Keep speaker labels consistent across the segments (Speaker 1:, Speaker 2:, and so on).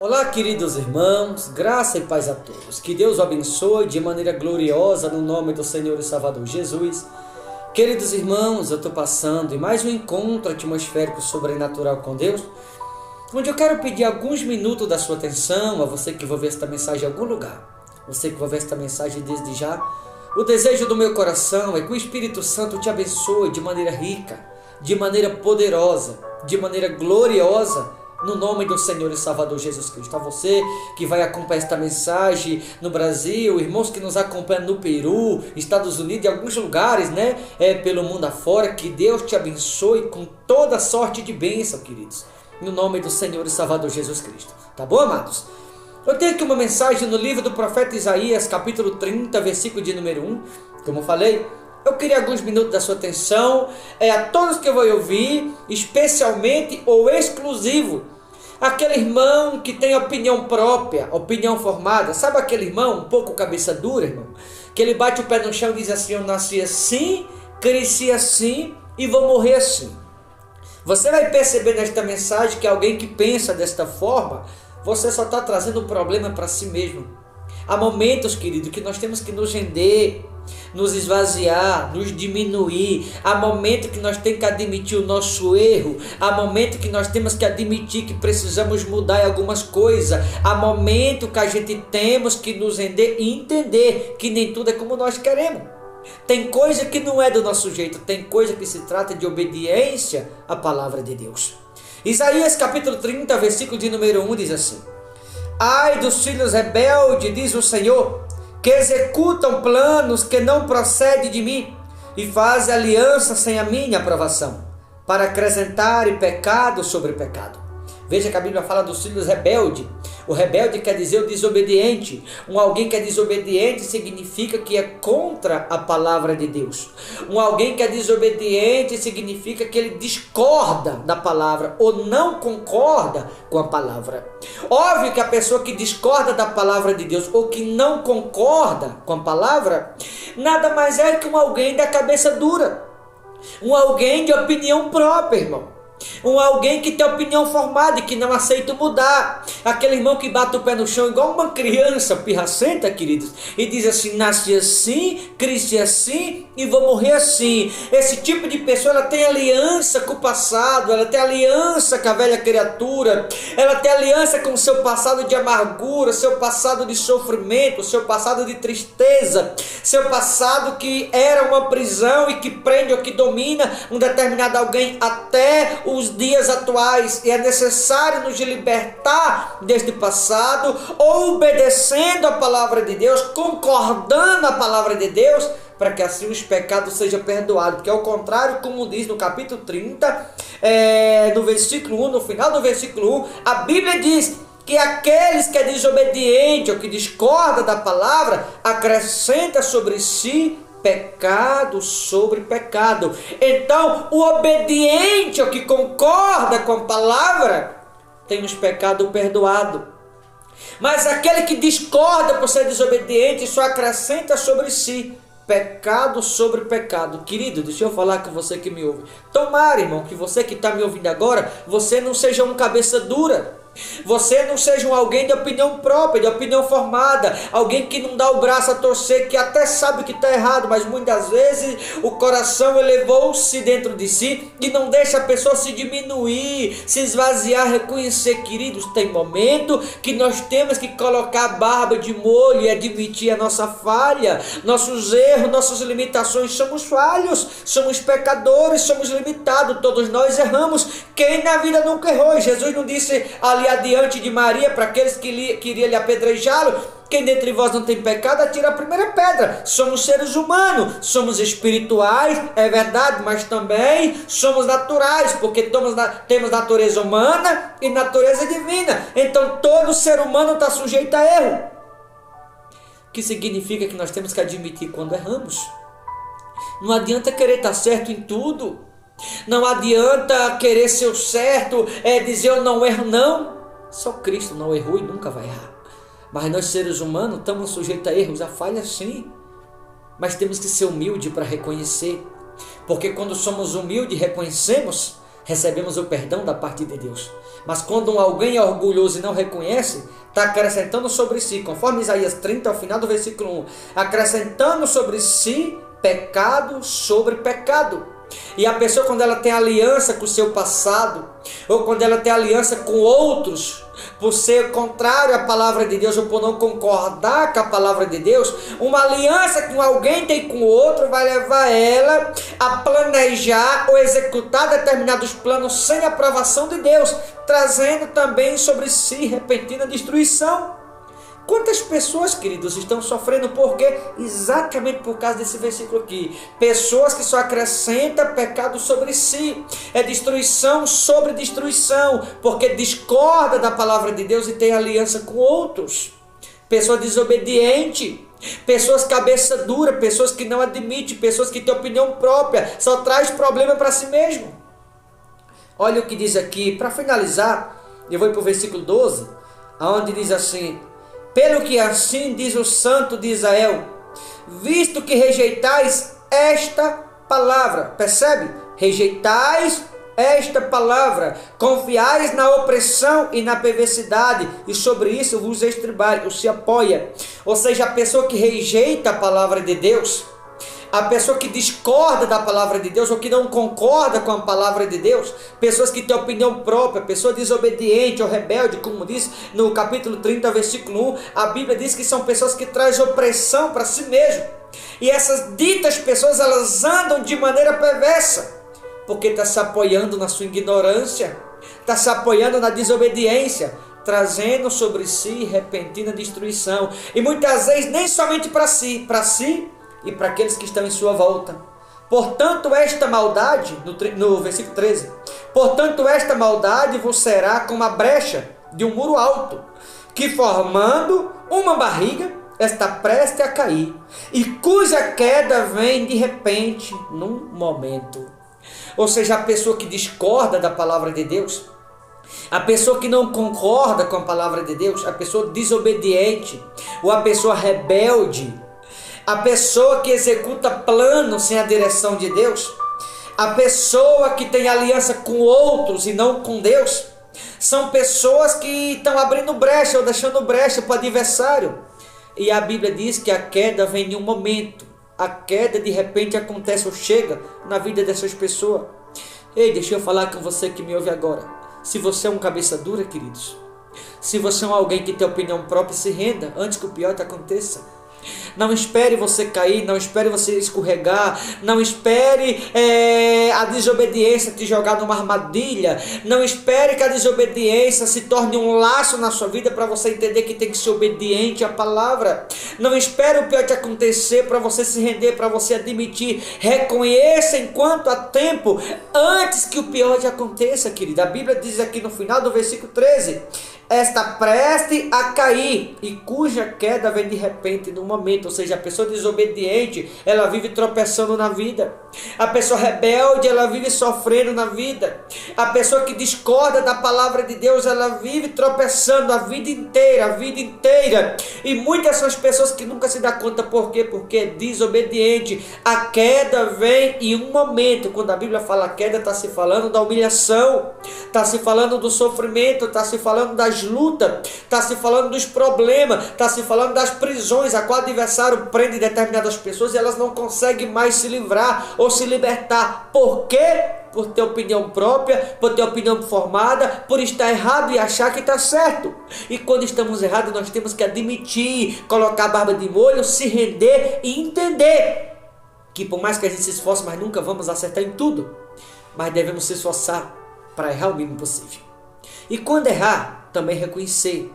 Speaker 1: Olá, queridos irmãos, graça e paz a todos. Que Deus o abençoe de maneira gloriosa no nome do Senhor e Salvador Jesus. Queridos irmãos, eu estou passando em mais um encontro atmosférico sobrenatural com Deus, onde eu quero pedir alguns minutos da sua atenção, a você que vai ver esta mensagem em algum lugar, você que vai ver esta mensagem desde já. O desejo do meu coração é que o Espírito Santo te abençoe de maneira rica, de maneira poderosa, de maneira gloriosa, no nome do Senhor e Salvador Jesus Cristo. A você que vai acompanhar esta mensagem no Brasil, irmãos que nos acompanham no Peru, Estados Unidos e alguns lugares, pelo mundo afora, que Deus te abençoe com toda sorte de bênção, queridos, no nome do Senhor e Salvador Jesus Cristo. Tá bom, amados? Eu tenho aqui uma mensagem no livro do profeta Isaías, capítulo 30, versículo de número 1, como eu falei. Eu queria alguns minutos da sua atenção, a todos que eu vou ouvir, especialmente ou exclusivo, aquele irmão que tem opinião própria, opinião formada. Sabe aquele irmão um pouco cabeça dura, irmão? Que ele bate o pé no chão e diz assim: eu nasci assim, cresci assim e vou morrer assim. Você vai perceber nesta mensagem que alguém que pensa desta forma, você só está trazendo um problema para si mesmo. Há momentos, querido, que nós temos que nos render, nos esvaziar, nos diminuir. Há momento que nós temos que admitir o nosso erro. Há momento que nós temos que admitir que precisamos mudar em algumas coisas. Há momento que a gente temos que nos render e entender que nem tudo é como nós queremos. Tem coisa que não é do nosso jeito. Tem coisa que se trata de obediência à palavra de Deus. Isaías capítulo 30, versículo de número 1 diz assim: ai dos filhos rebeldes, diz o Senhor, que executam planos que não procedem de mim e fazem aliança sem a minha aprovação, para acrescentarem pecado sobre pecado. Veja que a Bíblia fala dos filhos rebeldes. O rebelde quer dizer o desobediente. Alguém que é desobediente significa que é contra a palavra de Deus. Alguém que é desobediente significa que ele discorda da palavra ou não concorda com a palavra. Óbvio que a pessoa que discorda da palavra de Deus ou que não concorda com a palavra, nada mais é que alguém da cabeça dura. Alguém de opinião própria, irmão. Alguém que tem opinião formada e que não aceita mudar. Aquele irmão que bate o pé no chão igual uma criança pirracenta, queridos, e diz assim: nasci assim, cresci assim e vou morrer assim. Esse tipo de pessoa, ela tem aliança com o passado, ela tem aliança com a velha criatura, ela tem aliança com o seu passado de amargura, seu passado de sofrimento, seu passado de tristeza, seu passado que era uma prisão e que prende ou que domina um determinado alguém até os dias atuais. E é necessário nos libertar deste passado, obedecendo a palavra de Deus, concordando a palavra de Deus, para que assim os pecados sejam perdoados. Porque ao contrário, como diz no capítulo 30, no versículo 1, no final do versículo 1, a Bíblia diz que aqueles que é desobediente ou que discorda da palavra, acrescenta sobre si pecado sobre pecado. Então, o obediente, o que concorda com a palavra, tem os pecados perdoados. Mas aquele que discorda por ser desobediente, só acrescenta sobre si pecado sobre pecado. Querido, deixa eu falar com você que me ouve. Tomara, irmão, que você que está me ouvindo agora, você não seja um cabeça dura. Você não seja alguém de opinião própria, de opinião formada, alguém que não dá o braço a torcer, que até sabe que está errado, mas muitas vezes o coração elevou-se dentro de si e não deixa a pessoa se diminuir, se esvaziar, reconhecer. Queridos, tem momento que nós temos que colocar a barba de molho e admitir a nossa falha, nossos erros, nossas limitações. Somos falhos, somos pecadores, somos limitados, todos nós erramos. Quem na vida nunca errou? Jesus não disse ali adiante de Maria, para aqueles que queriam lhe apedrejá-lo: quem dentre vós não tem pecado, atira a primeira pedra. Somos seres humanos, somos espirituais, é verdade, mas também somos naturais, porque temos natureza humana e natureza divina. Então todo ser humano está sujeito a erro, que significa que nós temos que admitir quando erramos. Não adianta querer estar certo em tudo. Não adianta querer ser o certo, dizer eu não erro, não. Só Cristo não errou e nunca vai errar. Mas nós seres humanos estamos sujeitos a erros, a falhas sim. Mas temos que ser humildes para reconhecer. Porque quando somos humildes e reconhecemos, recebemos o perdão da parte de Deus. Mas quando alguém é orgulhoso e não reconhece, está acrescentando sobre si, conforme Isaías 30, ao final do versículo 1, acrescentando sobre si pecado sobre pecado. E a pessoa, quando ela tem aliança com o seu passado, ou quando ela tem aliança com outros, por ser contrário à palavra de Deus, ou por não concordar com a palavra de Deus, uma aliança que alguém tem com o outro vai levar ela a planejar ou executar determinados planos sem aprovação de Deus, trazendo também sobre si repentina destruição. Quantas pessoas, queridos, estão sofrendo por quê? Exatamente por causa desse versículo aqui. Pessoas que só acrescentam pecado sobre si. É destruição sobre destruição, porque discorda da palavra de Deus e tem aliança com outros. Pessoa desobediente, pessoas cabeça dura, pessoas que não admitem, pessoas que têm opinião própria, só traz problema para si mesmo. Olha o que diz aqui, para finalizar, eu vou para o versículo 12, onde diz assim: pelo que assim diz o Santo de Israel, visto que rejeitais esta palavra, percebe? Rejeitais esta palavra, confiais na opressão e na perversidade, e sobre isso vos estribai, ou se apoia. Ou seja, a pessoa que rejeita a palavra de Deus, a pessoa que discorda da palavra de Deus, ou que não concorda com a palavra de Deus, pessoas que têm opinião própria, pessoa desobediente ou rebelde, como diz no capítulo 30, versículo 1, a Bíblia diz que são pessoas que trazem opressão para si mesmo. E essas ditas pessoas, elas andam de maneira perversa, porque está se apoiando na sua ignorância, está se apoiando na desobediência, trazendo sobre si repentina destruição. E muitas vezes nem somente para si e para aqueles que estão em sua volta. Portanto, esta maldade, no versículo 13, portanto, esta maldade vos será como a brecha de um muro alto, que formando uma barriga, está prestes a cair, e cuja queda vem de repente, num momento. Ou seja, a pessoa que discorda da palavra de Deus, a pessoa que não concorda com a palavra de Deus, a pessoa desobediente, ou a pessoa rebelde, a pessoa que executa planos sem a direção de Deus, a pessoa que tem aliança com outros e não com Deus, são pessoas que estão abrindo brecha ou deixando brecha para o adversário. E a Bíblia diz que a queda vem em um momento. A queda de repente acontece ou chega na vida dessas pessoas. Ei, deixa eu falar com você que me ouve agora. Se você é um cabeça dura, queridos, se você é alguém que tem opinião própria, se renda antes que o pior te aconteça. Não espere você cair, não espere você escorregar, não espere a desobediência te jogar numa armadilha, não espere que a desobediência se torne um laço na sua vida para você entender que tem que ser obediente à palavra. Não espere o pior te acontecer para você se render, para você admitir. Reconheça enquanto há tempo, antes que o pior te aconteça, querida. A Bíblia diz aqui no final do versículo 13, está preste a cair, e cuja queda vem de repente no momento. Ou seja, a pessoa desobediente, ela vive tropeçando na vida. A pessoa rebelde, ela vive sofrendo na vida. A pessoa que discorda da palavra de Deus, ela vive tropeçando a vida inteira. E muitas são as pessoas que nunca se dão conta. Por quê? Porque é desobediente. A queda vem em um momento. Quando a Bíblia fala queda, está se falando da humilhação, está se falando do sofrimento, está se falando das lutas, está se falando dos problemas, está se falando das prisões a qual o adversário prende determinadas pessoas e elas não conseguem mais se livrar ou se libertar. Por quê? Por ter opinião própria, por ter opinião formada, por estar errado e achar que está certo. E quando estamos errados, nós temos que admitir, colocar a barba de molho, se render e entender que por mais que a gente se esforce, mas nunca vamos acertar em tudo, mas devemos se esforçar para errar o mínimo possível. E quando errar, também reconhecer,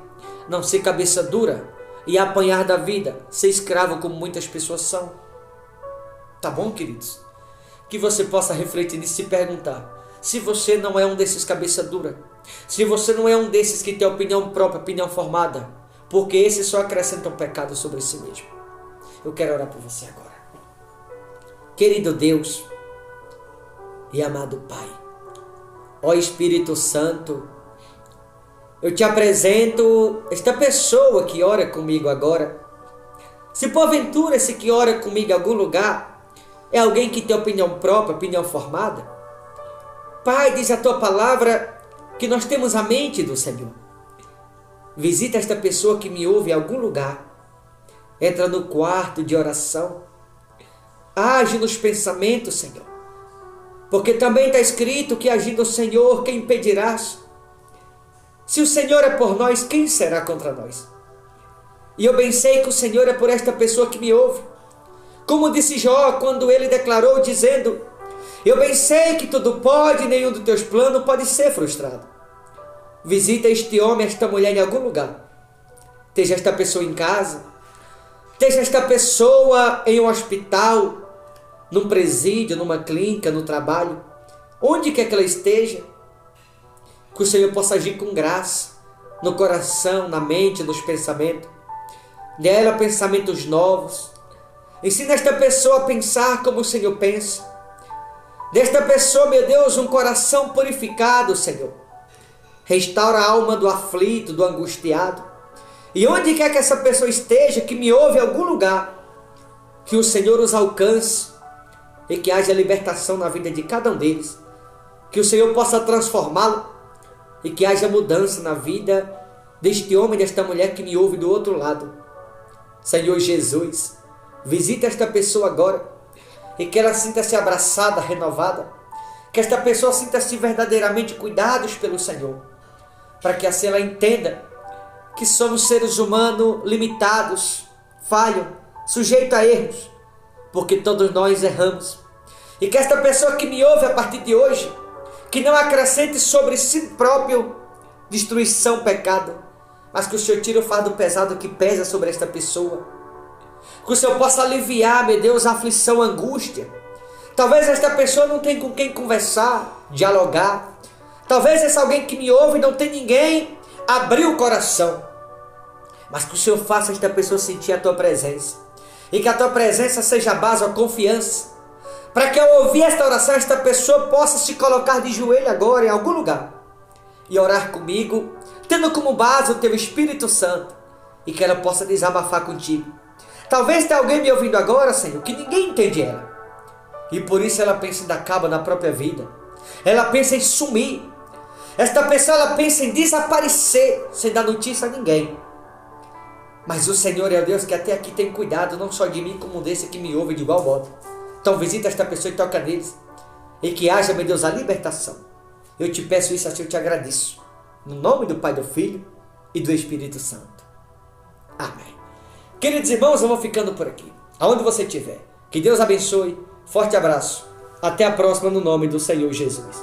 Speaker 1: não ser cabeça dura e apanhar da vida, ser escravo como muitas pessoas são. Tá bom, queridos? Que você possa refletir nisso e se perguntar, se você não é um desses cabeça dura, se você não é um desses que tem opinião própria, opinião formada, porque esses só acrescentam pecado sobre si mesmo. Eu quero orar por você agora. Querido Deus e amado Pai, ó Espírito Santo, eu te apresento esta pessoa que ora comigo agora. Se porventura esse que ora comigo em algum lugar é alguém que tem opinião própria, opinião formada, Pai, diz a tua palavra que nós temos a mente do Senhor. Visita esta pessoa que me ouve em algum lugar. Entra no quarto de oração. Age nos pensamentos, Senhor. Porque também está escrito que agindo o Senhor, quem impedirás? Se o Senhor é por nós, quem será contra nós? E eu bem sei que o Senhor é por esta pessoa que me ouve. Como disse Jó, quando ele declarou, dizendo: eu bem sei que tudo pode, nenhum dos teus planos pode ser frustrado. Visita este homem, esta mulher em algum lugar. Esteja esta pessoa em casa. Esteja esta pessoa em um hospital, num presídio, numa clínica, no trabalho. Onde quer que ela esteja. Que o Senhor possa agir com graça, no coração, na mente, nos pensamentos. Dê-lhe pensamentos novos. Ensina esta pessoa a pensar como o Senhor pensa. Desta pessoa, meu Deus, um coração purificado, Senhor. Restaura a alma do aflito, do angustiado. E onde quer que essa pessoa esteja, que me ouve em algum lugar, que o Senhor os alcance e que haja libertação na vida de cada um deles. Que o Senhor possa transformá-lo e que haja mudança na vida deste homem, desta mulher que me ouve do outro lado. Senhor Jesus, visita esta pessoa agora e que ela sinta-se abraçada, renovada. Que esta pessoa sinta-se verdadeiramente cuidados pelo Senhor. Para que assim ela entenda que somos seres humanos limitados, falham, sujeitos a erros, porque todos nós erramos. E que esta pessoa que me ouve a partir de hoje, que não acrescente sobre si próprio destruição, pecado, mas que o Senhor tire o fardo pesado que pesa sobre esta pessoa. Que o Senhor possa aliviar, meu Deus, a aflição, a angústia. Talvez esta pessoa não tenha com quem conversar, dialogar. Talvez esse alguém que me ouve não tenha ninguém abrir o coração. Mas que o Senhor faça esta pessoa sentir a tua presença. E que a tua presença seja a base, a confiança. Para que ao ouvir esta oração, esta pessoa possa se colocar de joelho agora em algum lugar. E orar comigo, tendo como base o teu Espírito Santo. E que ela possa desabafar contigo. Talvez tenha alguém me ouvindo agora, Senhor, que ninguém entende ela. E por isso ela pensa em dar cabo na própria vida. Ela pensa em sumir. Esta pessoa ela pensa em desaparecer, sem dar notícia a ninguém. Mas o Senhor é o Deus que até aqui tem cuidado, não só de mim, como desse que me ouve de igual modo. Então visita esta pessoa e toca neles. E que haja, meu Deus, a libertação. Eu te peço isso assim, eu te agradeço. No nome do Pai, do Filho e do Espírito Santo. Amém. Queridos irmãos, eu vou ficando por aqui. Aonde você estiver. Que Deus abençoe. Forte abraço. Até a próxima no nome do Senhor Jesus.